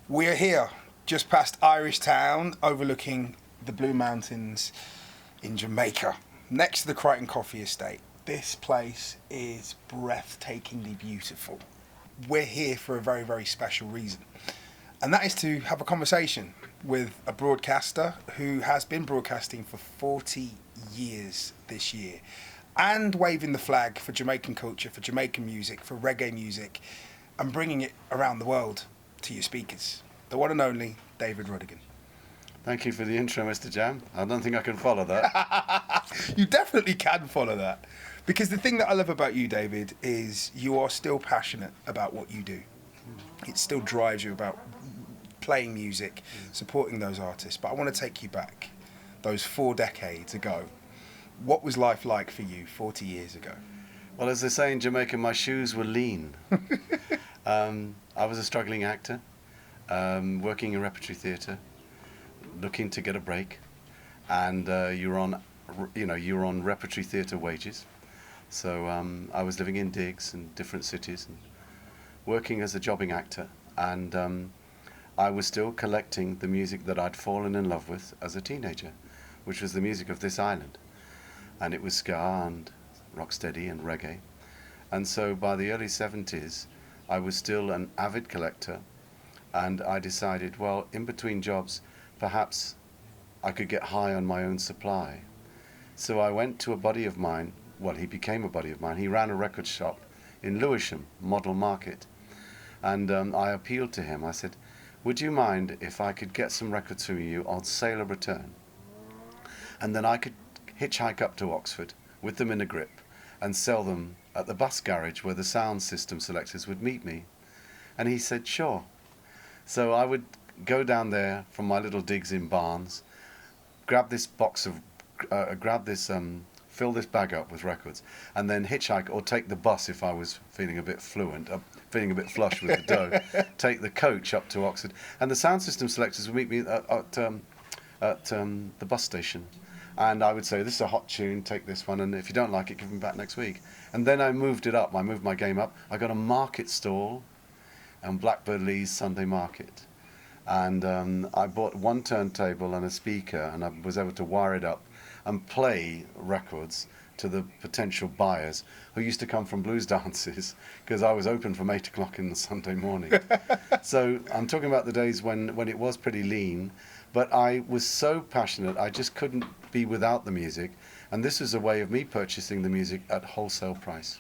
We're here, just past Irish Town, overlooking the Blue Mountains in Jamaica, next to the Crichton Coffee Estate. This place is breathtakingly beautiful. We're here for a very, very special reason, and that is to have a conversation with a broadcaster who has been broadcasting for 40 years this year and waving the flag for Jamaican culture, for Jamaican music, for reggae music, and bringing it around the world to your speakers. The one and only David RUDigan. Thank you for the intro, MistaJam. I don't think I can follow that. You definitely can follow that. Because the thing that I love about you, David, is you are still passionate about what you do. It still drives you about playing music, supporting those artists. But I want to take you back, those 4 decades ago. What was life like for you 40 years ago? Well, as they say in Jamaica, my shoes were lean. I was a struggling actor, working in repertory theatre, looking to get a break, and you were on repertory theatre wages. So I was living in digs in different cities and working as a jobbing actor, and I was still collecting the music that I'd fallen in love with as a teenager, which was the music of this island. And it was ska and rocksteady and reggae. And so by the early 70s, I was still an avid collector, and I decided, well, in between jobs, perhaps I could get high on my own supply. So I went to a buddy of mine. Well, he became a buddy of mine. He ran a record shop in Lewisham, Model Market. And I appealed to him. I said, would you mind if I could get some records from you on sale or return? And then I could hitchhike up to Oxford with them in a grip and sell them at the bus garage where the sound system selectors would meet me. And he said, sure. So I would go down there from my little digs in Barnes, grab this box of, fill this bag up with records, and then hitchhike or take the bus if I was feeling a bit fluent, feeling a bit flush with the dough, take the coach up to Oxford, and the sound system selectors would meet me at the bus station. And I would say, this is a hot tune, take this one, and if you don't like it, give me back next week. And then I moved it up, I moved my game up. I got a market stall on Blackbird Lee's Sunday Market. And I bought one turntable and a speaker, and I was able to wire it up and play records to the potential buyers who used to come from blues dances, because I was open from 8 o'clock in the Sunday morning. So I'm talking about the days when it was pretty lean, but I was so passionate, I just couldn't be without the music, and this was a way of me purchasing the music at wholesale price.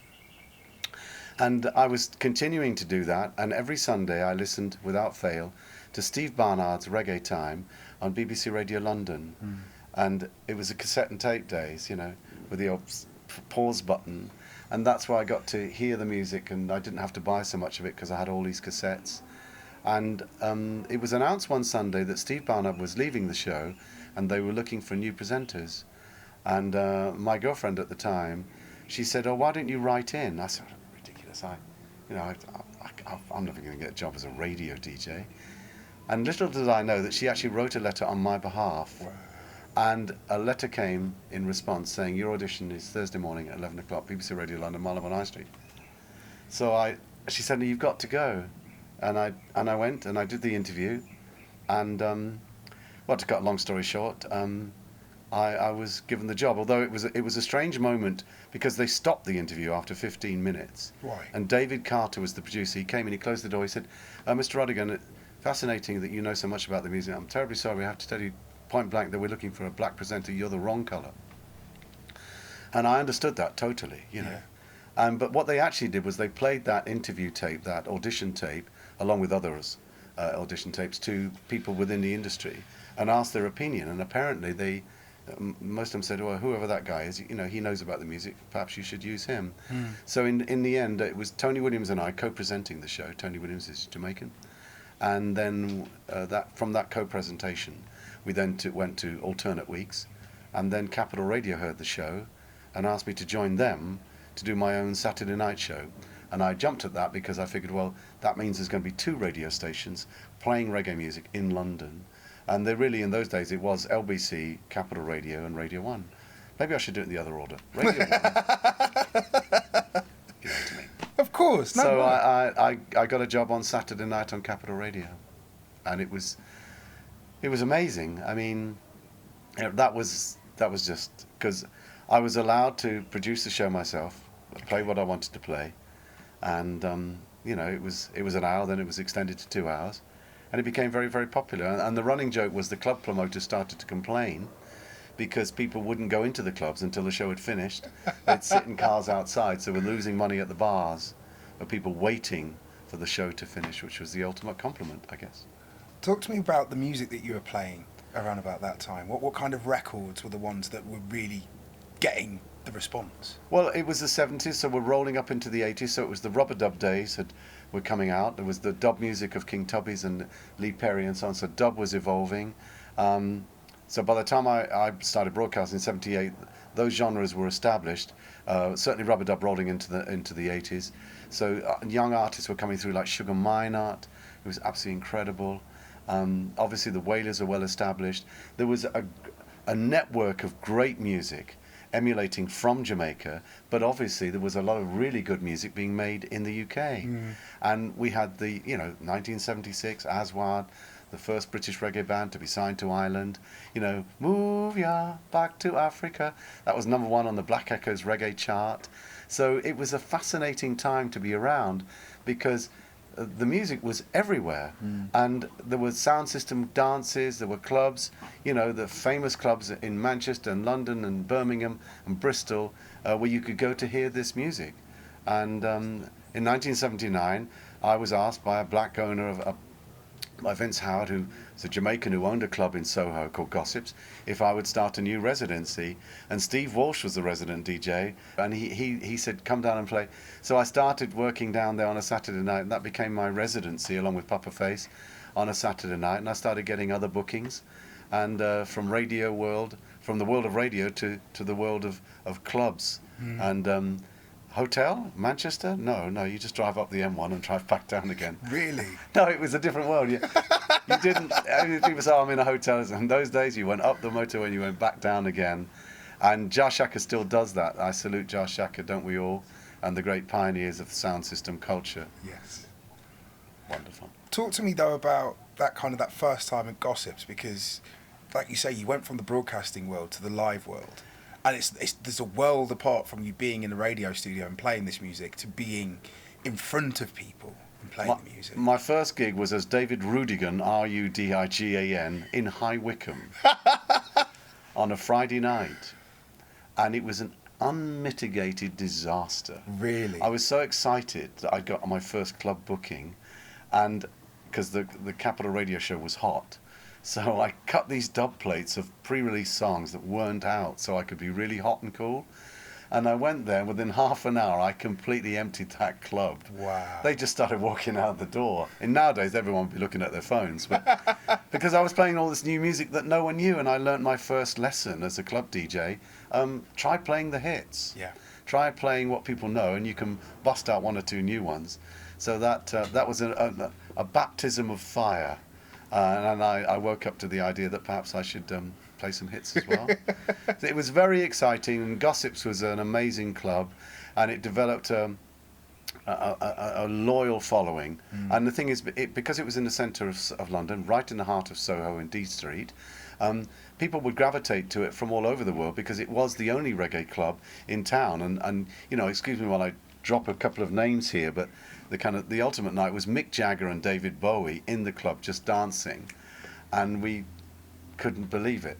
And I was continuing to do that, and every Sunday I listened without fail to Steve Barnard's Reggae Time on BBC Radio London. And it was a cassette and tape days, you know, with the old pause button, and that's why I got to hear the music, and I didn't have to buy so much of it because I had all these cassettes. And it was announced one Sunday that Steve Barnard was leaving the show, and they were looking for new presenters. And my girlfriend at the time, she said, "Oh, why don't you write in?" I said, "Ridiculous! I'm never going to get a job as a radio DJ." And little did I know that she actually wrote a letter on my behalf. Wow. And a letter came in response saying, your audition is Thursday morning at 11 o'clock, BBC Radio London, Marylebone High Street. So she said, you've got to go. And I went and I did the interview. And, well, to cut a long story short, I was given the job, although it was a strange moment because they stopped the interview after 15 minutes. Why? And David Carter was the producer. He came in, he closed the door, he said, Mr. Rodigan, fascinating that you know so much about the music. I'm terribly sorry, we have to tell you point blank that we're looking for a black presenter, you're the wrong colour. And I understood that totally, you know. Yeah. But what they actually did was they played that interview tape, that audition tape, along with others audition tapes, to people within the industry and asked their opinion. And apparently most of them said, well, whoever that guy is, you know, he knows about the music, perhaps you should use him. So in the end, it was Tony Williams and I co-presenting the show. Tony Williams is Jamaican. And then from that co-presentation, we then went to alternate weeks, and then Capital Radio heard the show and asked me to join them to do my own Saturday night show. And I jumped at that because I figured, well, that means there's going to be 2 radio stations playing reggae music in London. And they really, in those days, it was LBC, Capital Radio, and Radio 1. Maybe I should do it in the other order. Radio 1. You know what I mean. Of course. No, So no. I got a job on Saturday night on Capital Radio, and it was amazing. I mean, that was just because I was allowed to produce the show myself, play what I wanted to play, and it was an hour, then it was extended to 2 hours, and it became very, very popular. And the running joke was the club promoters started to complain because people wouldn't go into the clubs until the show had finished. They'd sit in cars outside, so we're losing money at the bars for people waiting for the show to finish, which was the ultimate compliment, I guess. Talk to me about the music that you were playing around about that time. What kind of records were the ones that were really getting the response? Well, it was the 70s, so we're rolling up into the 80s, so it was the rubber dub days were coming out. There was the dub music of King Tubby's and Lee Perry and so on, so dub was evolving. So by the time I started broadcasting in 78, those genres were established. Certainly rubber dub rolling into the 80s. So young artists were coming through like Sugar Minott, who was absolutely incredible. Obviously the Wailers are well established. There was a network of great music emulating from Jamaica, but obviously there was a lot of really good music being made in the UK. And we had the 1976 Aswad, the first British reggae band to be signed to Ireland. Move ya back to Africa. That was #1 on the Black Echoes reggae chart. So it was a fascinating time to be around because the music was everywhere, and there was sound system dances, there were clubs, the famous clubs in Manchester and London and Birmingham and Bristol, where you could go to hear this music. And in 1979, I was asked by a black owner by Vince Howard, who was a Jamaican who owned a club in Soho called Gossips, if I would start a new residency. And Steve Walsh was the resident DJ, and he said, come down and play. So I started working down there on a Saturday night, and that became my residency along with Papa Face on a Saturday night. And I started getting other bookings, and from the world of radio to the world of clubs. And hotel, Manchester? No, you just drive up the M1 and drive back down again. Really? No, it was a different world. You didn't, people say, I'm in a hotel. In those days, you went up the motorway and you went back down again. And Jar Shaka still does that. I salute Jar Shaka, don't we all? And the great pioneers of the sound system culture. Yes. Wonderful. Talk to me, though, about that first time at Gossips, because, like you say, you went from the broadcasting world to the live world. And there's a world apart from you being in the radio studio and playing this music to being in front of people and playing the music. My first gig was as David RUDigan, RUDigan, in High Wycombe on a Friday night. And it was an unmitigated disaster. Really? I was so excited that I got my first club booking, and because the Capital Radio show was hot. So I cut these dub plates of pre-release songs that weren't out so I could be really hot and cool. And I went there, within half an hour, I completely emptied that club. Wow. They just started walking out the door. And nowadays, everyone would be looking at their phones. But because I was playing all this new music that no one knew, and I learnt my first lesson as a club DJ, try playing the hits. Yeah. Try playing what people know, and you can bust out one or two new ones. So that was a baptism of fire. And I woke up to the idea that perhaps I should play some hits as well. It was very exciting, and Gossips was an amazing club, and it developed a loyal following. And the thing is, because it was in the centre of London, right in the heart of Soho and D Street, people would gravitate to it from all over the world because it was the only reggae club in town. And excuse me while I drop a couple of names here, but the ultimate night was Mick Jagger and David Bowie in the club just dancing, and we couldn't believe it,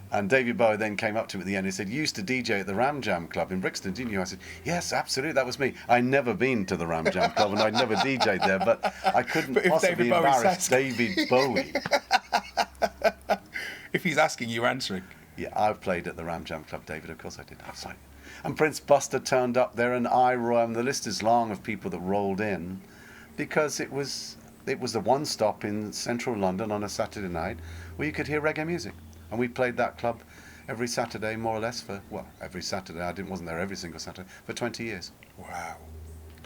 And David Bowie then came up to me at the end and said, "You used to DJ at the Ram Jam Club in Brixton, didn't you?" I said, "Yes, absolutely, that was me. I'd never been to the Ram Jam Club and I'd never DJ'd there, but I couldn't possibly embarrass David Bowie." If he's asking, you're answering. Yeah, I've played at the Ram Jam Club, David, of course I did. Outside. And Prince Buster turned up there, and and the list is long of people that rolled in, because it was the one stop in central London on a Saturday night where you could hear reggae music. And we played that club every Saturday, more or less, every Saturday. I wasn't there every single Saturday, for 20 years. Wow.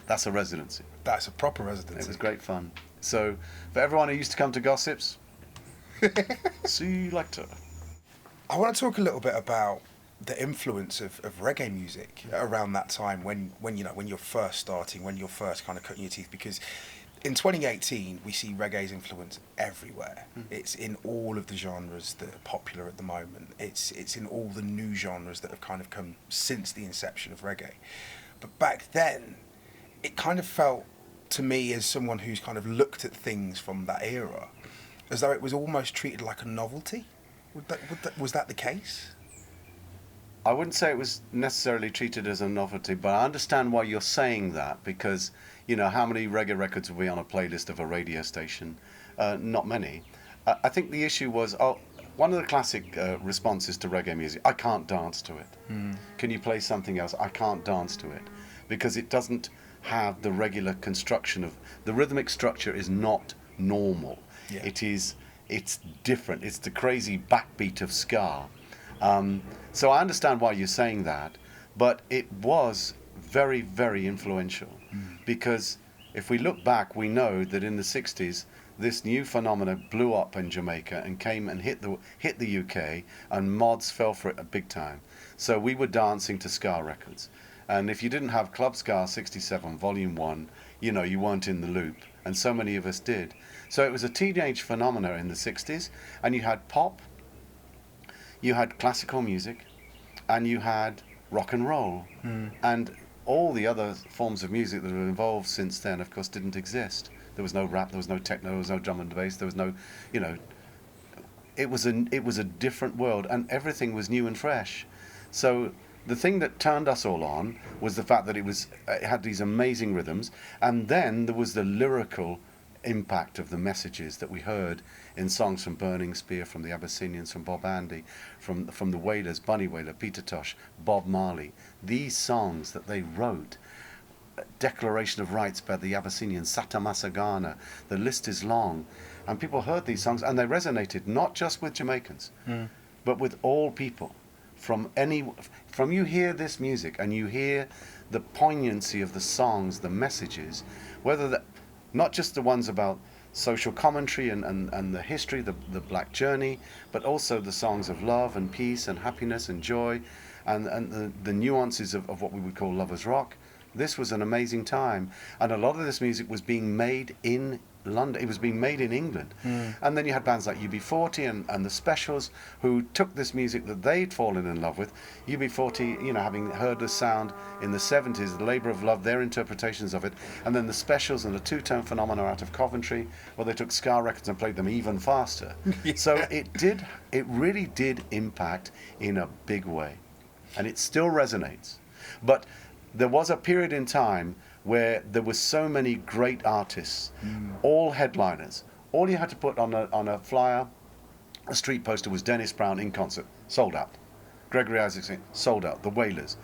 That's a residency. That's a proper residency. It was great fun. So, for everyone who used to come to Gossips, see you later. I want to talk a little bit about the influence of reggae music around that time when you're first starting, when you're first kind of cutting your teeth, because in 2018 we see reggae's influence everywhere. It's in all of the genres that are popular at the moment. It's in all the new genres that have kind of come since the inception of reggae. But back then it kind of felt to me, as someone who's kind of looked at things from that era, as though it was almost treated like a novelty. Was that the case? I wouldn't say it was necessarily treated as a novelty, but I understand why you're saying that, because, how many reggae records will be on a playlist of a radio station? Not many. I think the issue was, one of the classic responses to reggae music, I can't dance to it. Can you play something else? I can't dance to it, because it doesn't have the regular construction of, the rhythmic structure is not normal. Yeah. It's different. It's the crazy backbeat of ska. So I understand why you're saying that, but it was very, very influential, because if we look back, we know that in the 60s, this new phenomenon blew up in Jamaica and came and hit the UK, and mods fell for it a big time. So we were dancing to ska records. And if you didn't have Club Ska 67 Volume 1, you weren't in the loop, and so many of us did. So it was a teenage phenomena in the 60s, and you had pop, you had classical music, and you had rock and roll. And all the other forms of music that have evolved since then, of course, didn't exist. There was no rap, there was no techno, there was no drum and bass, there was no, it was a different world, and everything was new and fresh. So the thing that turned us all on was the fact that it had these amazing rhythms, and then there was the lyrical impact of the messages that we heard in songs from Burning Spear, from the Abyssinians, from Bob Andy, from the Wailers, Bunny Wailer, Peter Tosh, Bob Marley. These songs that they wrote, Declaration of Rights by the Abyssinians, Sata Masagana, the list is long, and people heard these songs and they resonated not just with Jamaicans, but with all people. From you hear this music and you hear the poignancy of the songs, the messages, not just the ones about social commentary and the history, the Black Journey, but also the songs of love and peace and happiness and joy, and the nuances of what we would call lovers rock. This was an amazing time, and a lot of this music was being made in London. It was being made in England. And then you had bands like UB40 and the Specials, who took this music that they'd fallen in love with. UB40, having heard the sound in the 70s, the Labour of Love, their interpretations of it, and then the Specials and the two-tone phenomena out of Coventry, where they took ska records and played them even faster. Yeah. So it really did impact in a big way, and it still resonates. But there was a period in time where there were so many great artists, all headliners. All you had to put on a flyer, a street poster, was Dennis Brown in concert, sold out. Gregory Isaacson, sold out. The Wailers,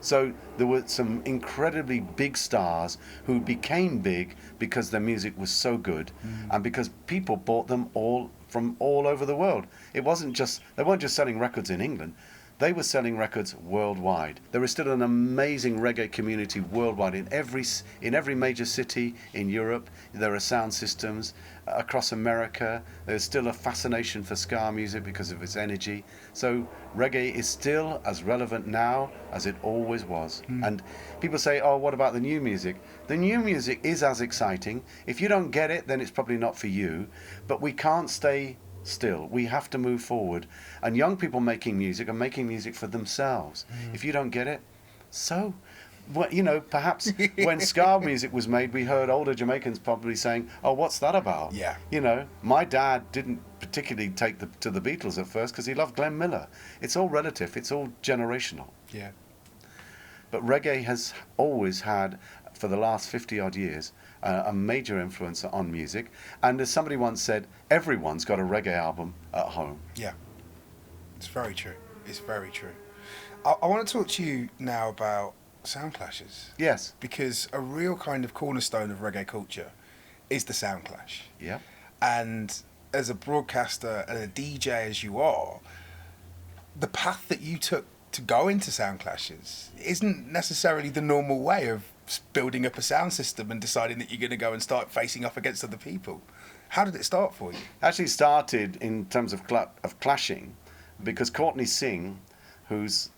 So there were some incredibly big stars who became big because their music was so good, and because people bought them all from all over the world. They weren't just selling records in England. They were selling records worldwide. There is still an amazing reggae community worldwide. In every major city in Europe, there are sound systems. Across America, there's still a fascination for ska music because of its energy. So reggae is still as relevant now as it always was. And people say, oh, what about the new music? The new music is as exciting. If you don't get it, then it's probably not for you. But we can't stay still. We have to move forward. And young people making music are making music for themselves. If you don't get it, so perhaps when ska music was made, we heard older Jamaicans probably saying, oh, what's that about? Yeah. My dad didn't particularly take to the Beatles at first because he loved Glenn Miller. It's all relative. It's all generational. Yeah. But reggae has always had, for the last 50 odd years, a major influence on music. And as somebody once said, everyone's got a reggae album at home. Yeah. It's very true. It's very true. I want to talk to you now about sound clashes. Yes. Because a real kind of cornerstone of reggae culture is the sound clash. Yeah. And as a broadcaster and a DJ as you are, the path that you took to go into sound clashes isn't necessarily the normal way of building up a sound system and deciding that you're going to go and start facing off against other people. How did it start for you? Actually started in terms of clashing because Courtney Singh, who's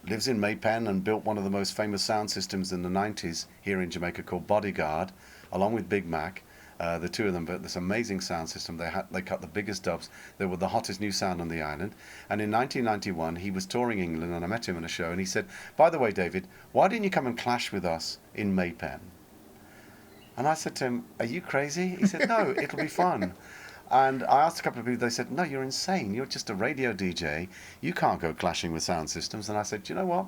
lives in Maypen and built one of the most famous sound systems in the 90s here in Jamaica called Bodyguard, along with Big Mac. The two of them built this amazing sound system. They cut the biggest dubs. They were the hottest new sound on the island. And in 1991, he was touring England, and I met him in a show, and he said, "By the way, David, why didn't you come and clash with us in Maypen?" And I said to him, "Are you crazy?" He said, "No, it'll be fun." And I asked a couple of people, they said, "No, you're insane. You're just a radio DJ. You can't go clashing with sound systems." And I said, "You know what?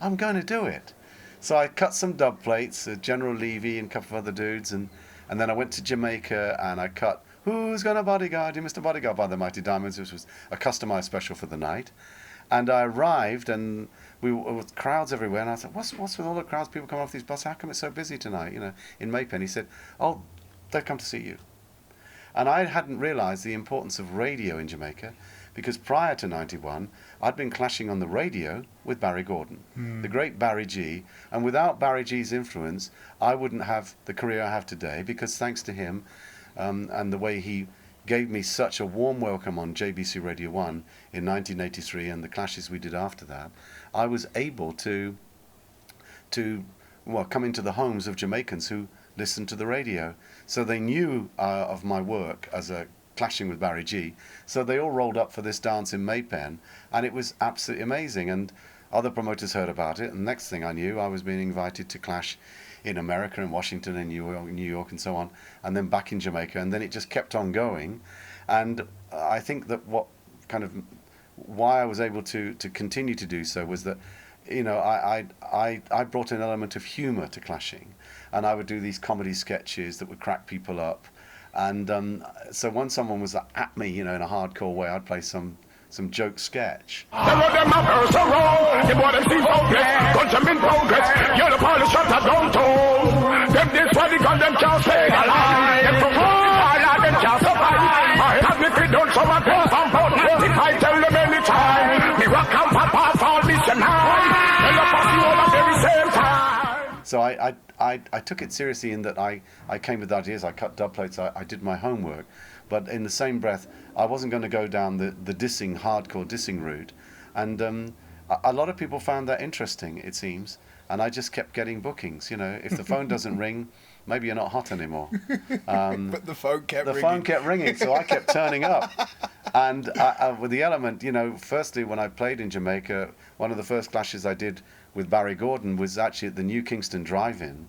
I'm going to do it." So I cut some dub plates, General Levy and a couple of other dudes, and then I went to Jamaica and I cut "Who's Gonna Bodyguard You, Mr. Bodyguard" by the Mighty Diamonds, which was a customized special for the night. And I arrived and we were with crowds everywhere, and I said, what's with all the crowds, people coming off these buses? How come it's so busy tonight, in Maypen? He said, "Oh, they've come to see you." And I hadn't realised the importance of radio in Jamaica, because prior to 91, I'd been clashing on the radio with Barry Gordon, the great Barry G. And without Barry G's influence, I wouldn't have the career I have today, because thanks to him and the way he gave me such a warm welcome on JBC Radio 1 in 1983 and the clashes we did after that, I was able to come into the homes of Jamaicans who listened to the radio. So they knew of my work as a clashing with Barry G. So they all rolled up for this dance in Maypen, and it was absolutely amazing. And other promoters heard about it, and next thing I knew, I was being invited to clash in America, in Washington, in New York, and so on, and then back in Jamaica, and then it just kept on going. And I think that why I was able to continue to do so was that, I brought an element of humour to clashing, and I would do these comedy sketches that would crack people up. And so when someone was at me, in a hardcore way, I'd play some joke sketch. So I took it seriously in that I came with ideas, I cut dub plates, I did my homework, but in the same breath, I wasn't going to go down the hardcore dissing route. And a lot of people found that interesting, it seems, and I just kept getting bookings. If the phone doesn't ring, maybe you're not hot anymore. But the phone kept ringing. The phone kept ringing, so I kept turning up. And with the element, firstly, when I played in Jamaica, one of the first clashes I did with Barry Gordon was actually at the New Kingston Drive-In.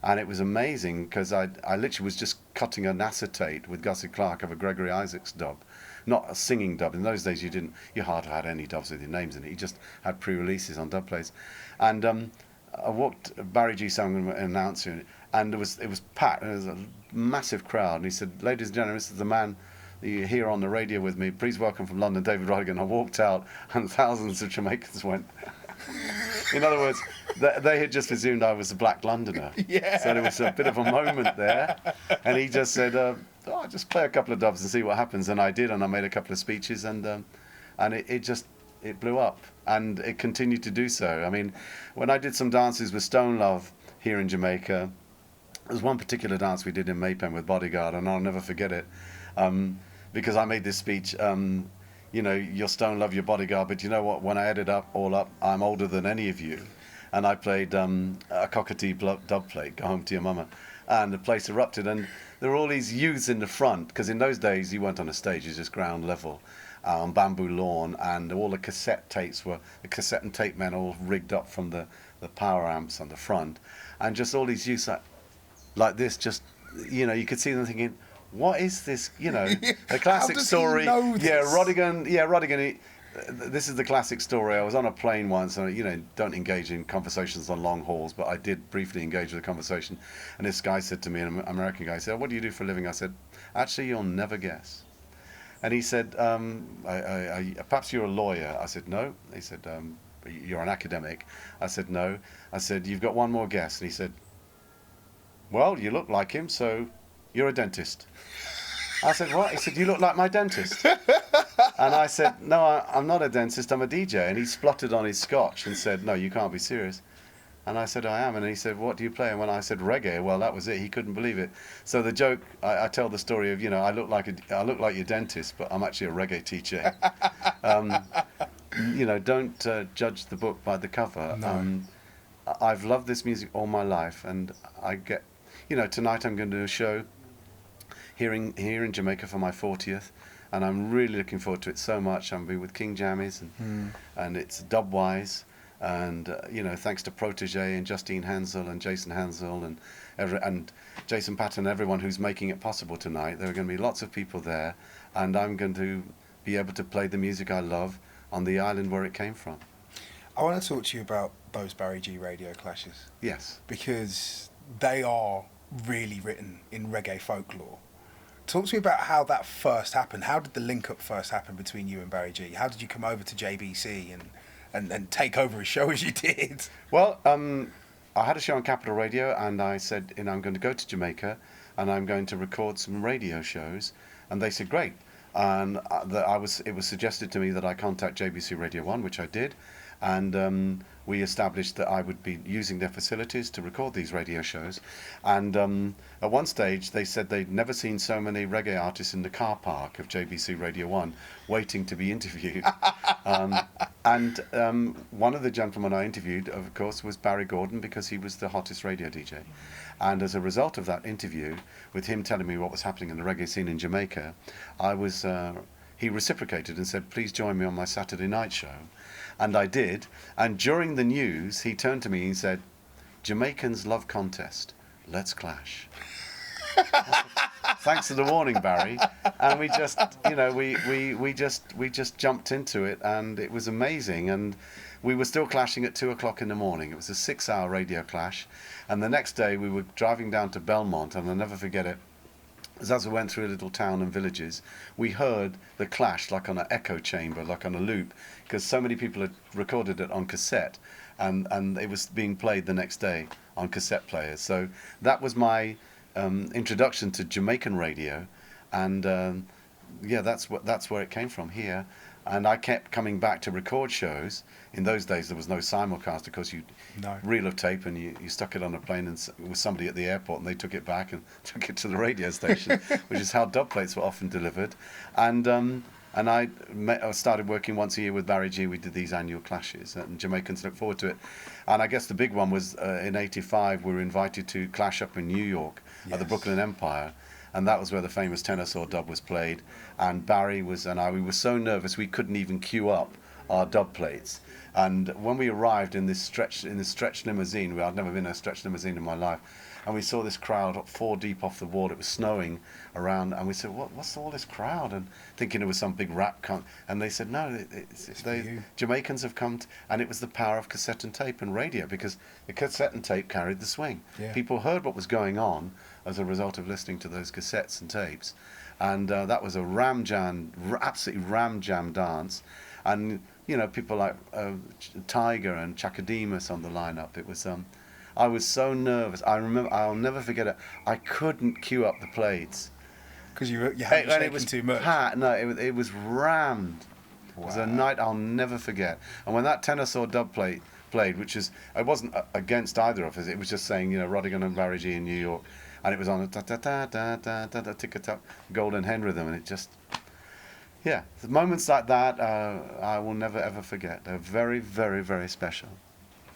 And it was amazing because I literally was just cutting an acetate with Gussie Clark of a Gregory Isaacs dub. Not a singing dub. In those days, you hardly had any dubs with your names in it. You just had pre-releases on dub plates. And I walked, Barry G sang an announcer, and it was packed. There was a massive crowd. And he said, "Ladies and gentlemen, this is the man that you hear on the radio with me. Please welcome from London, David RUDigan." I walked out, and thousands of Jamaicans went. In other words, they had just presumed I was a black Londoner. Yeah. So there was a bit of a moment there. And he just said, just play a couple of dubs and see what happens. And I did, and I made a couple of speeches, and it blew up. And it continued to do so. I mean, when I did some dances with Stone Love here in Jamaica, there was one particular dance we did in Maypen with Bodyguard, and I'll never forget it. Because I made this speech, you're Stone Love, your Bodyguard, but you know what? When I add it all up, I'm older than any of you. And I played a cockatoo dub plate, Go Home to Your Mama, and the place erupted. And there were all these youths in the front, because in those days you weren't on a stage, it was just ground level, on bamboo lawn, and all the cassette and tape men all rigged up from the power amps on the front, and just all these youths like this, just, you could see them thinking, what is this? The classic story. Yeah, Rodigan. This is the classic story. I was on a plane once, and don't engage in conversations on long hauls, but I did briefly engage with a conversation. And this guy said to me, an American guy, said, "What do you do for a living?" I said, "Actually, you'll never guess." And he said, "Perhaps you're a lawyer." I said, "No." He said, "You're an academic." I said, "No." I said, "You've got one more guess." And he said, "Well, you look like him, so you're a dentist." I said, "What?" He said, "You look like my dentist." And I said, "No, I'm not a dentist, I'm a DJ." And he spluttered on his scotch and said, "No, you can't be serious." And I said, "I am." And he said, "What do you play?" And when I said reggae, well, that was it. He couldn't believe it. So the joke, I tell the story of, I look like your dentist, but I'm actually a reggae teacher. don't judge the book by the cover. No. I've loved this music all my life, and I get, tonight I'm going to do a show here in Jamaica for my 40th, and I'm really looking forward to it so much. I'm going to be with King Jammies, and it's dubwise, and thanks to Protege and Justine Hansel and Jason Hansel and Jason Patton and everyone who's making it possible tonight. There are going to be lots of people there, and I'm going to be able to play the music I love on the island where it came from. I want to talk to you about those Barry G radio clashes. Yes. Because they are really written in reggae folklore. Talk to me about how that first happened. How did the link-up first happen between you and Barry G? How did you come over to JBC and take over his show as you did? Well, I had a show on Capital Radio, and I said, I'm going to go to Jamaica, and I'm going to record some radio shows. And they said, great. And it was suggested to me that I contact JBC Radio 1, which I did. And we established that I would be using their facilities to record these radio shows. And at one stage, they said they'd never seen so many reggae artists in the car park of JBC Radio 1 waiting to be interviewed. And one of the gentlemen I interviewed, of course, was Barry Gordon, because he was the hottest radio DJ. And as a result of that interview, with him telling me what was happening in the reggae scene in Jamaica, he reciprocated and said, please join me on my Saturday night show. And I did. And during the news, he turned to me and said, Jamaicans love contest. Let's clash. Thanks for the warning, Barry. And we just, we just jumped into it, and it was amazing. And we were still clashing at 2:00 in the morning. It was a 6-hour radio clash. And the next day we were driving down to Belmont, and I'll never forget it. As we went through a little town and villages, we heard the clash like on an echo chamber, like on a loop, because so many people had recorded it on cassette, and it was being played the next day on cassette players. So that was my introduction to Jamaican radio, and that's where it came from here. And I kept coming back to record shows. In those days, there was no simulcast. Of course, you reel of tape and you stuck it on a plane and with somebody at the airport, and they took it back and took it to the radio station, which is how dub plates were often delivered. And I started working once a year with Barry G. We did these annual clashes, and Jamaicans look forward to it. And I guess the big one was in '85. We were invited to clash up in New York at the Brooklyn Empire. And that was where the famous tenor saw dub was played. And Barry we were so nervous we couldn't even queue up our dub plates. And when we arrived in this stretch limousine, I'd never been in a stretch limousine in my life, and we saw this crowd 4 deep off the wall. It was snowing around, and we said, what's all this crowd? And thinking it was some big rap and they said, no, Jamaicans have come, and it was the power of cassette and tape and radio, because the cassette and tape carried the swing. Yeah. People heard what was going on as a result of listening to those cassettes and tapes. And that was a absolutely ram jam dance. And, people like Tiger and Chakademus on the lineup. It was, I was so nervous. I'll never forget it. I couldn't queue up the plates. Because you hadn't shaken it was too much. It was rammed. Wow. It was a night I'll never forget. And when that tenor saw dub plate played, it wasn't against either of us. It was just saying, Rodigan and Barry G in New York. And it was on a ta-ta-ta-ta-ta-ta-ta, tick-a-tock, golden hen rhythm, and it just, the moments like that I will never ever forget. They're very, very, very special.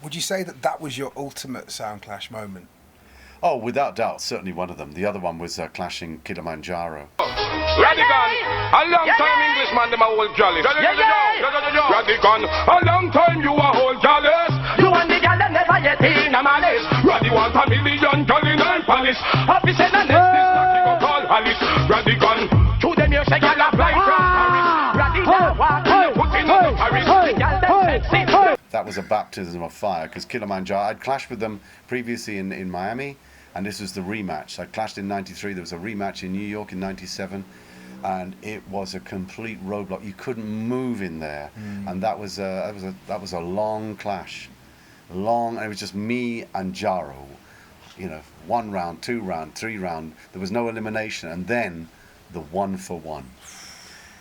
Would you say that was your ultimate sound clash moment? Oh, without doubt, certainly one of them. The other one was clashing Killamanjaro. Rodigan, a long time Englishman, them a whole jolly. Rodigan, a long time you a whole jealous. You and the gal never yet in a malice. Roddy want $1 million jolly nine palace. Happy said the next is not to go call Alice. Rodigan, to them you say gal a fly from Paris. Rodigan, walk in, put in on the Paris. The gal them sexy. That was a baptism of fire, because Killamanjaro, I'd clashed with them previously in Miami, and this was the rematch. I clashed in '93. There was a rematch in New York in '97, and it was a complete roadblock. You couldn't move in there, and that was a long clash, and it was just me and Jaro. 1 round, 2 round, 3 round. There was no elimination, and then the 1-for-1.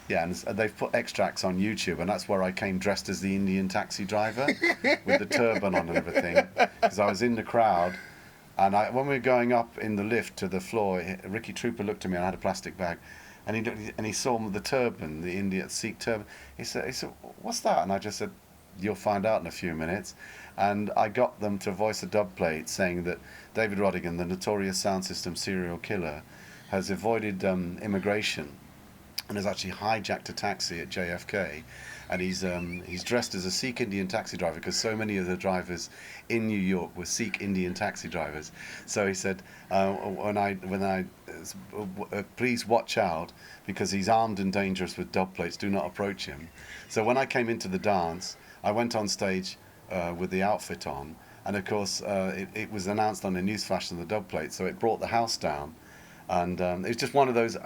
Yeah, and they've put extracts on YouTube, and that's where I came dressed as the Indian taxi driver with the turban on and everything, because I was in the crowd. And when we were going up in the lift to the floor, Ricky Trooper looked at me, and I had a plastic bag, and he saw the turban, the Indian Sikh turban. He said, "What's that?" And I just said, "You'll find out in a few minutes." And I got them to voice a dub plate saying that David Rodigan, the notorious sound system serial killer, has avoided immigration and has actually hijacked a taxi at JFK, and he's dressed as a Sikh Indian taxi driver because so many of the drivers in New York were Sikh Indian taxi drivers. So he said, please watch out because he's armed and dangerous with dub plates. Do not approach him. So when I came into the dance, I went on stage with the outfit on, and of course it was announced on a news flash on the dub plate, so it brought the house down, and it was just one of those,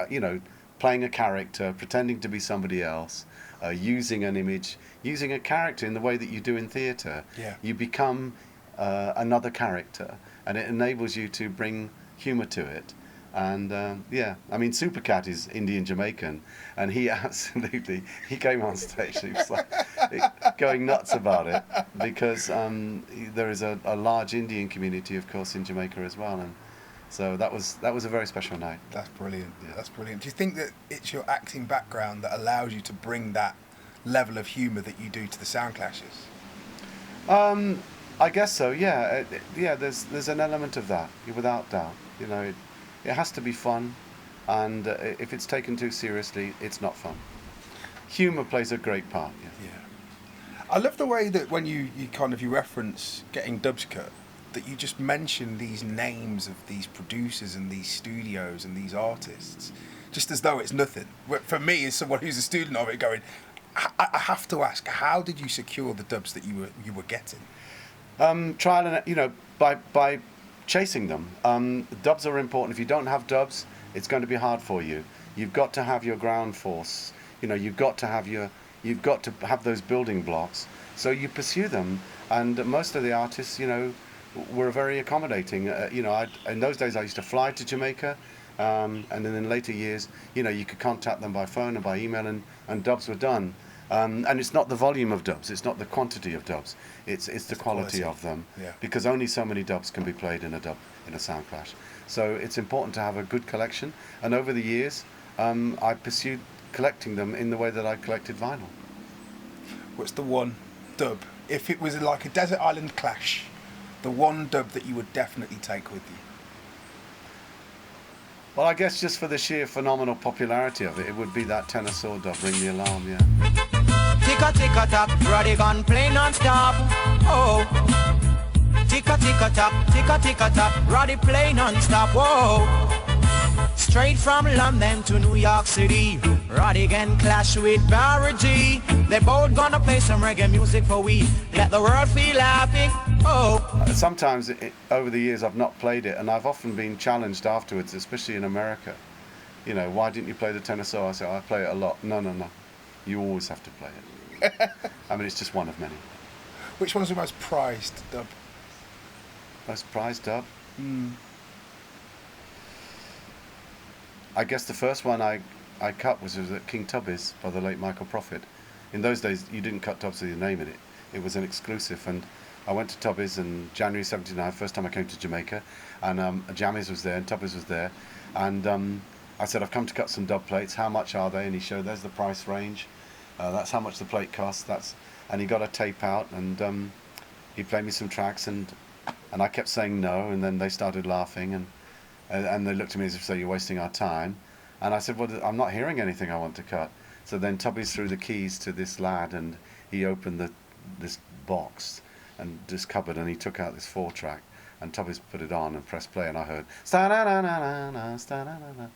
playing a character, pretending to be somebody else, using an image, using a character in the way that you do in theatre. Yeah. You become another character, and it enables you to bring humour to it. And Supercat is Indian Jamaican, and he came on stage, he was like going nuts about it, because there is a large Indian community, of course, in Jamaica as well, and so that was a very special night. That's brilliant. Yeah. That's brilliant. Do you think that it's your acting background that allows you to bring that level of humour that you do to the sound clashes? I guess so. Yeah, there's an element of that, without doubt. It has to be fun, and if it's taken too seriously, it's not fun. Humour plays a great part. Yeah. I love the way that when you reference getting dubs cut, that you just mention these names of these producers and these studios and these artists, just as though it's nothing. For me, as someone who's a student of it, going, I have to ask, how did you secure the dubs that you were getting? Trial and by chasing them. Dubs are important. If you don't have dubs, it's going to be hard for you. You've got to have your ground force. You've got to have those building blocks. So you pursue them, and most of the artists, were very accommodating. In those days I used to fly to Jamaica, and then in later years, you could contact them by phone and by email, and dubs were done. And it's not the volume of dubs, it's not the quantity of dubs, it's the quality of them. Yeah. Because only so many dubs can be played in a sound clash. So it's important to have a good collection, and over the years I pursued collecting them in the way that I collected vinyl. What's the one dub, if it was like a desert island clash, the one dub that you would definitely take with you? Well, I guess just for the sheer phenomenal popularity of it, it would be that tenor saw dub, Ring the Alarm, yeah. Ticka ticka tock, RUDigan play non-stop. Oh, ticka ticka tock, Roddy play non-stop. Whoa, straight from London to New York City, RUDigan clash with Barry G. They both gonna play some reggae music for we. Let the world feel happy. Oh. Sometimes over the years I've not played it, and I've often been challenged afterwards, especially in America. Why didn't you play the tenor saw? I say, I play it a lot. No. You always have to play it. It's just one of many. Which one's the most prized dub? Most prized dub? I guess the first one I cut was at King Tubby's by the late Michael Prophet. In those days, you didn't cut dubs with your name in it. It was an exclusive, and I went to Tubby's in January '79, first time I came to Jamaica, and Jammies was there and Tubby's was there, and I said, I've come to cut some dub plates, how much are they? And he showed, there's the price range, that's how much the plate costs, and he got a tape out, and he played me some tracks, and I kept saying no, and then they started laughing, and they looked at me as if, so you're wasting our time, and I said, well, I'm not hearing anything I want to cut. So then Tubby threw the keys to this lad, and he opened this box and this cupboard, and he took out this 4-track, and Tubby's put it on and pressed play, and I heard sta-na-na-na-na, sta-na-na-na,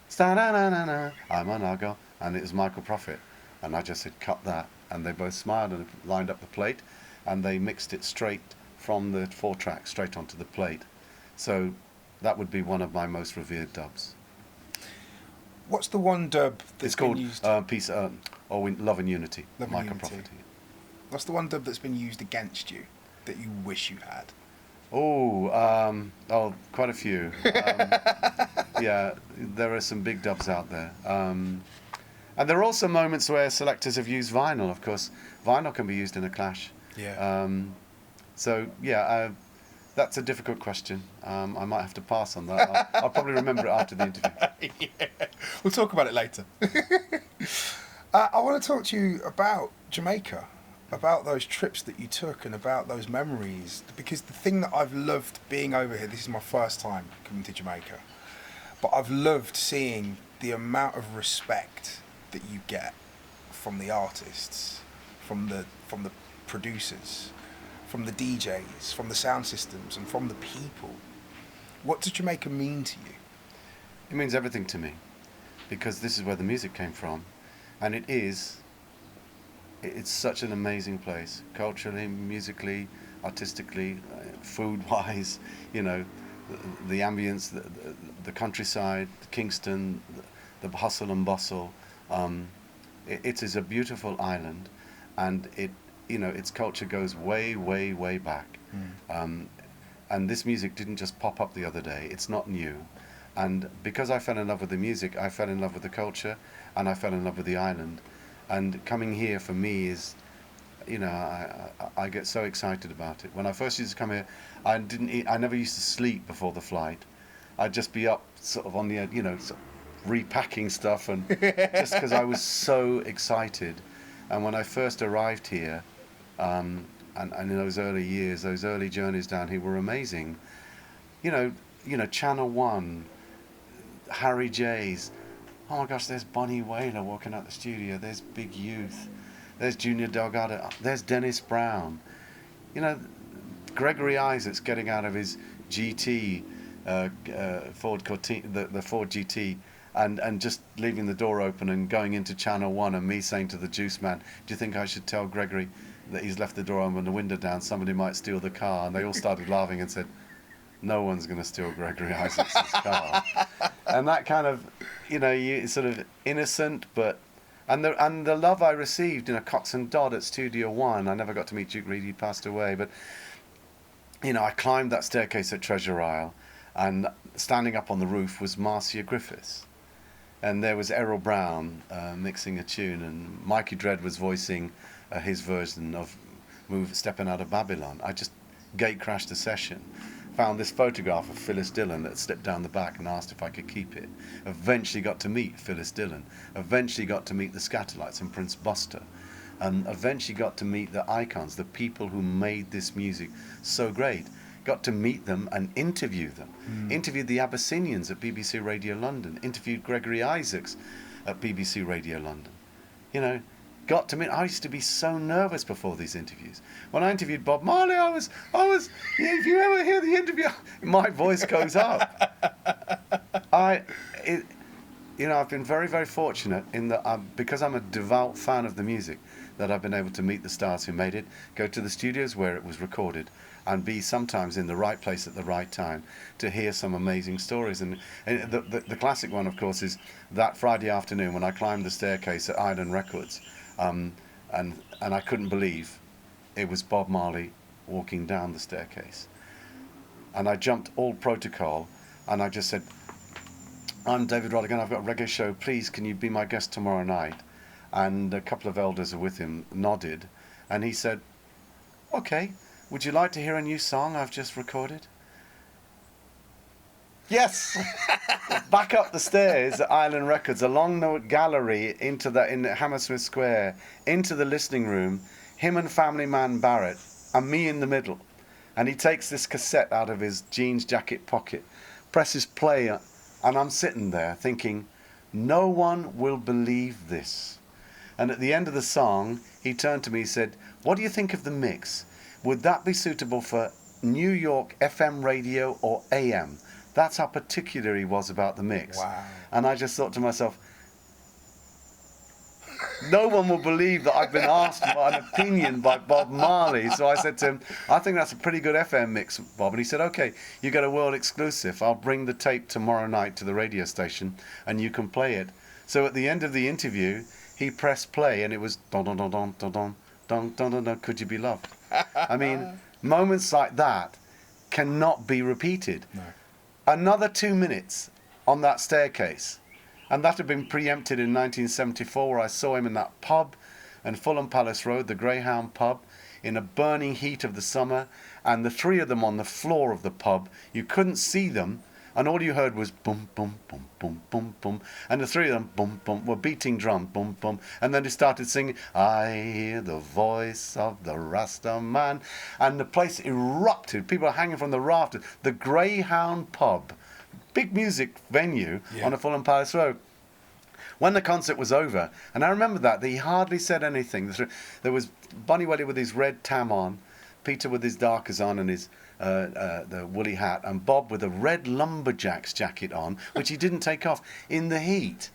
sta-na-na-na-na, I'm an Argo, and it was Michael Prophet, and I just said cut that, and they both smiled and lined up the plate, and they mixed it straight from the 4-track straight onto the plate. So that would be one of my most revered dubs. What's the one dub that's it's called been used? Love and Unity. Love and Michael Unity. Prophet. What's the one dub that's been used against you that you wish you had? Quite a few. Yeah, there are some big dubs out there. And there are also moments where selectors have used vinyl. Of course, vinyl can be used in a clash. Yeah. There That's a difficult question. I might have to pass on that. I'll probably remember it after the interview. Yeah. We'll talk about it later. I want to talk to you about Jamaica, about those trips that you took and about those memories. Because the thing that I've loved being over here, this is my first time coming to Jamaica, but I've loved seeing the amount of respect that you get from the artists, from the producers, from the DJs, from the sound systems, and from the people. What does Jamaica mean to you? It means everything to me, because this is where the music came from, and it's such an amazing place, culturally, musically, artistically, food-wise, you know, the ambience, the countryside, Kingston, the hustle and bustle. It is a beautiful island, and its culture goes way, way, way back. And this music didn't just pop up the other day. It's not new. And because I fell in love with the music, I fell in love with the culture, and I fell in love with the island. And coming here for me is, I get so excited about it. When I first used to come here, I never used to sleep before the flight. I'd just be up sort of on the, sort of repacking stuff, and just because I was so excited. And when I first arrived here, and in those early years, those early journeys down here were amazing. Channel 1, Harry J's. Oh my gosh, there's Bonnie Whaler walking out the studio. There's Big Youth. There's Junior Delgado. There's Dennis Brown. Gregory Isaacs getting out of his GT, Ford Cortina, the Ford GT, and just leaving the door open and going into Channel 1, and me saying to the juice man, do you think I should tell Gregory that he's left the door open and the window down, somebody might steal the car? And they all started laughing and said, no one's going to steal Gregory Isaacs' car. And that kind of, sort of innocent, but and the love I received, Cox and Dodd at Studio One. I never got to meet Duke Reid; he passed away. But I climbed that staircase at Treasure Isle, and standing up on the roof was Marcia Griffiths, and there was Errol Brown mixing a tune, and Mikey Dredd was voicing his version of Stepping Out of Babylon. I just gate crashed the session. Found this photograph of Phyllis Dillon that slipped down the back and asked if I could keep it. Eventually got to meet Phyllis Dillon. Eventually got to meet the Scatterlights and Prince Buster. And eventually got to meet the icons, the people who made this music so great. Got to meet them and interview them. Interviewed the Abyssinians at BBC Radio London. Interviewed Gregory Isaacs at BBC Radio London. Got to meet. I used to be so nervous before these interviews. When I interviewed Bob Marley, I was. If you ever hear the interview, my voice goes up. I've been very, very fortunate in that because I'm a devout fan of the music, that I've been able to meet the stars who made it, go to the studios where it was recorded, and be sometimes in the right place at the right time to hear some amazing stories. And the classic one, of course, is that Friday afternoon when I climbed the staircase at Island Records. And I couldn't believe it was Bob Marley walking down the staircase. And I jumped all protocol, and I just said, I'm David RUDigan, I've got a reggae show, please can you be my guest tomorrow night? And a couple of elders with him nodded, and he said, okay, would you like to hear a new song I've just recorded? Yes. Back up the stairs at Island Records, along the gallery in Hammersmith Square, into the listening room, him and family man Barrett, and me in the middle. And he takes this cassette out of his jeans jacket pocket, presses play, and I'm sitting there thinking, no one will believe this. And at the end of the song, he turned to me and said, what do you think of the mix? Would that be suitable for New York FM radio or AM? That's how particular he was about the mix. Wow. And I just thought to myself, no one will believe that I've been asked for an opinion by Bob Marley. So I said to him, I think that's a pretty good FM mix, Bob. And he said, okay, you get a world exclusive. I'll bring the tape tomorrow night to the radio station and you can play it. So at the end of the interview, he pressed play and it was don don don don don don don don don don, could you be loved? I mean, moments like that cannot be repeated. No. Another 2 minutes on that staircase, and that had been preempted in 1974, where I saw him in that pub in Fulham Palace Road, the Greyhound pub, in a burning heat of the summer, and the three of them on the floor of the pub. You couldn't see them, and all you heard was boom, boom, boom, boom, boom, boom, and the three of them, boom, boom, were beating drum, boom, boom, and then they started singing, I hear the voice of the Rasta man, and the place erupted. People are hanging from the rafters. The Greyhound pub, big music venue on the Fulham Palace Road. When the concert was over, and I remember that, he hardly said anything. There was Bunny Welly with his red tam on, Peter with his darkers on and his the woolly hat, and Bob with a red lumberjack's jacket on, which he didn't take off in the heat.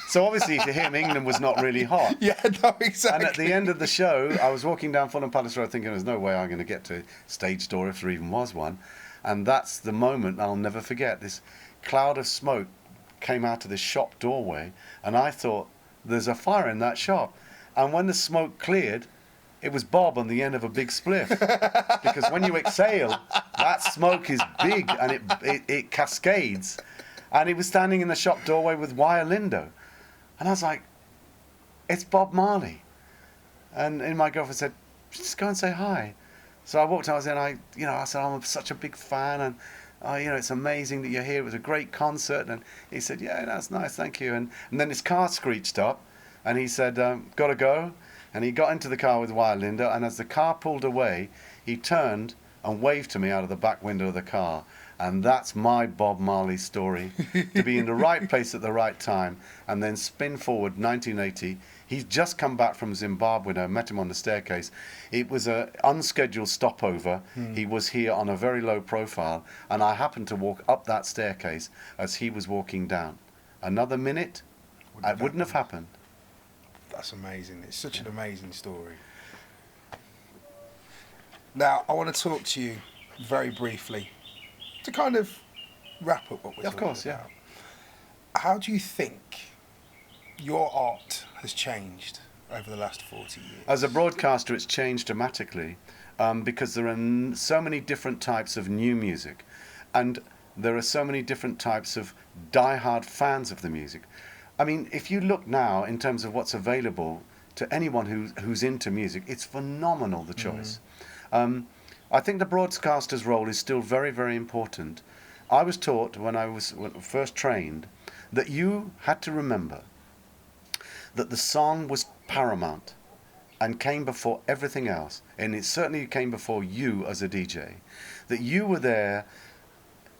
So obviously to him, England was not really hot. Yeah, no, exactly. And at the end of the show, I was walking down Fulham Palace Road thinking there's no way I'm going to get to stage door if there even was one. And that's the moment I'll never forget. This cloud of smoke came out of this shop doorway, and I thought, there's a fire in that shop. And when the smoke cleared, it was Bob on the end of a big spliff. Because when you exhale, that smoke is big and it cascades. And he was standing in the shop doorway with Wire Lindo. And I was like, it's Bob Marley. And my girlfriend said, just go and say hi. So I walked out and I said, I'm such a big fan, and it's amazing that you're here. It was a great concert. And he said, yeah, that's nice, thank you. And then his car screeched up, and he said, gotta go. And he got into the car with Wire Lindo, and as the car pulled away, he turned and waved to me out of the back window of the car. And that's my Bob Marley story, to be in the right place at the right time, and then spin forward 1980. He's just come back from Zimbabwe. I met him on the staircase. It was an unscheduled stopover. He was here on a very low profile, and I happened to walk up that staircase as he was walking down. Another minute, it wouldn't have happened. That's amazing. It's such an amazing story. Now, I want to talk to you very briefly to kind of wrap up what we're talking about. Yeah. How do you think your art has changed over the last 40 years? As a broadcaster, it's changed dramatically because there are so many different types of new music, and there are so many different types of die-hard fans of the music. I mean, if you look now in terms of what's available to anyone who's into music, it's phenomenal, the choice. I think the broadcaster's role is still very, very important. I was taught when I was first trained that you had to remember that the song was paramount and came before everything else, and it certainly came before you as a DJ, that you were there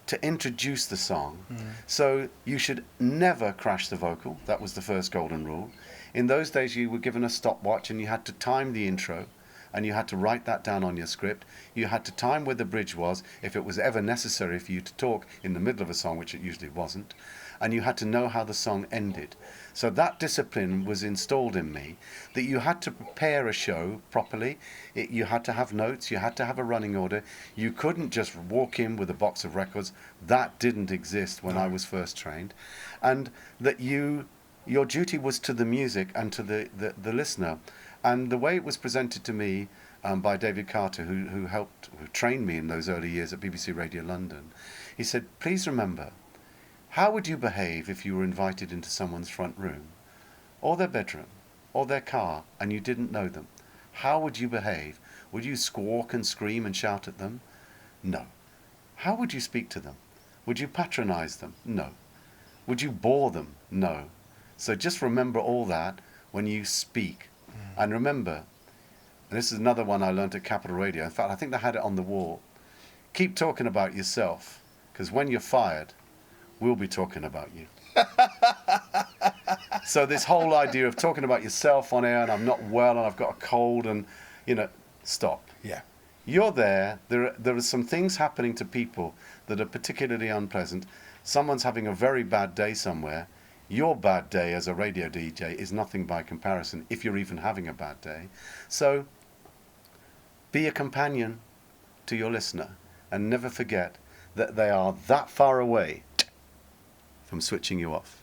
to introduce the song. So you should never crash the vocal. That was the first golden rule. In those days you were given a stopwatch and you had to time the intro, and you had to write that down on your script. You had to time where the bridge was if it was ever necessary for you to talk in the middle of a song, which it usually wasn't. And you had to know how the song ended. So that discipline was installed in me, that you had to prepare a show properly. You had to have notes, you had to have a running order. You couldn't just walk in with a box of records. That didn't exist when I was first trained. And that your duty was to the music and to the listener. And the way it was presented to me by David Carter, who trained me in those early years at BBC Radio London, he said, please remember, how would you behave if you were invited into someone's front room, or their bedroom, or their car, and you didn't know them? How would you behave? Would you squawk and scream and shout at them? No. How would you speak to them? Would you patronize them? No. Would you bore them? No. So just remember all that when you speak. And remember, and this is another one I learned at Capital Radio. In fact, I think they had it on the wall. Keep talking about yourself, because when you're fired, we'll be talking about you. So this whole idea of talking about yourself on air, and I'm not well, and I've got a cold, and, stop. Yeah. You're there. There are some things happening to people that are particularly unpleasant. Someone's having a very bad day somewhere. Your bad day as a radio DJ is nothing by comparison, if you're even having a bad day. So be a companion to your listener, and never forget that they are that far away from switching you off.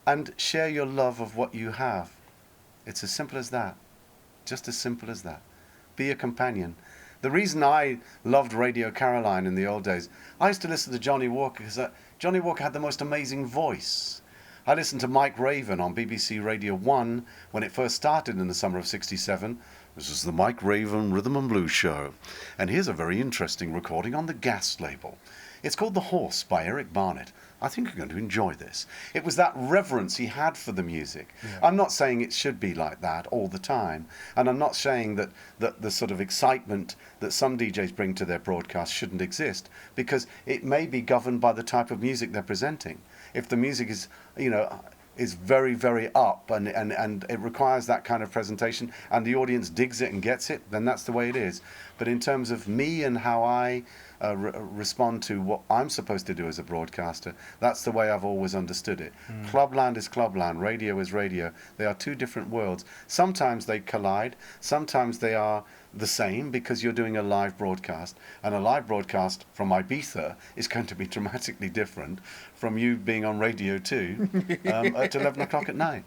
And share your love of what you have. It's as simple as that. Just as simple as that. Be a companion. The reason I loved Radio Caroline in the old days, I used to listen to Johnny Walker because Johnny Walker had the most amazing voice. I listened to Mike Raven on BBC Radio 1 when it first started in the summer of '67. This is the Mike Raven Rhythm and Blues Show, and here's a very interesting recording on the Gas label. It's called The Horse by Eric Barnett. I think you're going to enjoy this. It was that reverence he had for the music. Yeah. I'm not saying it should be like that all the time, and I'm not saying that the sort of excitement that some DJs bring to their broadcast shouldn't exist, because it may be governed by the type of music they're presenting. If the music is, is very, very up and it requires that kind of presentation and the audience digs it and gets it, then that's the way it is. But in terms of me and how I respond to what I'm supposed to do as a broadcaster, that's the way I've always understood it. Clubland is clubland, radio is radio. They are two different worlds. Sometimes they collide, sometimes they are the same because you're doing a live broadcast, and a live broadcast from Ibiza is going to be dramatically different from you being on radio too at 11 o'clock at night.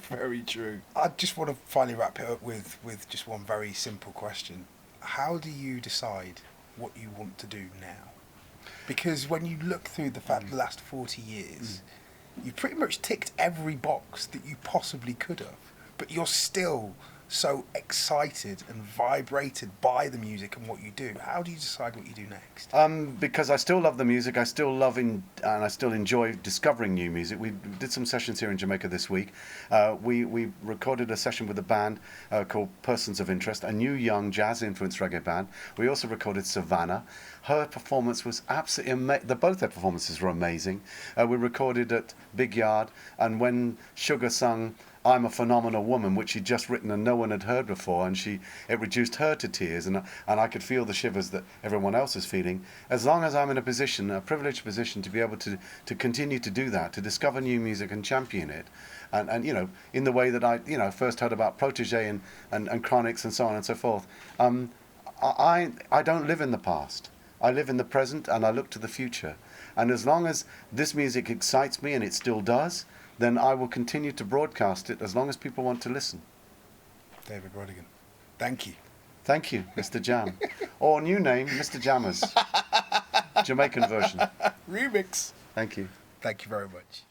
Very true. I just want to finally wrap it up with just one very simple question. How do you decide what you want to do now? Because when you look through the last 40 years, you've pretty much ticked every box that you possibly could have, but you're still so excited and vibrated by the music and what you do. How do you decide what you do next? Because I still love the music. I still love and I still enjoy discovering new music. We did some sessions here in Jamaica this week. We recorded a session with a band called Persons of Interest, a new young jazz-influenced reggae band. We also recorded Savannah. Her performance was absolutely amazing. Both their performances were amazing. We recorded at Big Yard, and when Sugar sung I'm a Phenomenal Woman, which she'd just written and no one had heard before, and it reduced her to tears, and I could feel the shivers that everyone else is feeling. As long as I'm in a privileged position to be able to continue to do that, to discover new music and champion it, and in the way that I first heard about Protégé and Chronics and so on and so forth, I don't live in the past. I live in the present and I look to the future. And as long as this music excites me, and it still does, then I will continue to broadcast it as long as people want to listen. David Rodigan, thank you. Thank you, MistaJam. Or new name, MistaJammers. Jamaican version. Remix. Thank you. Thank you very much.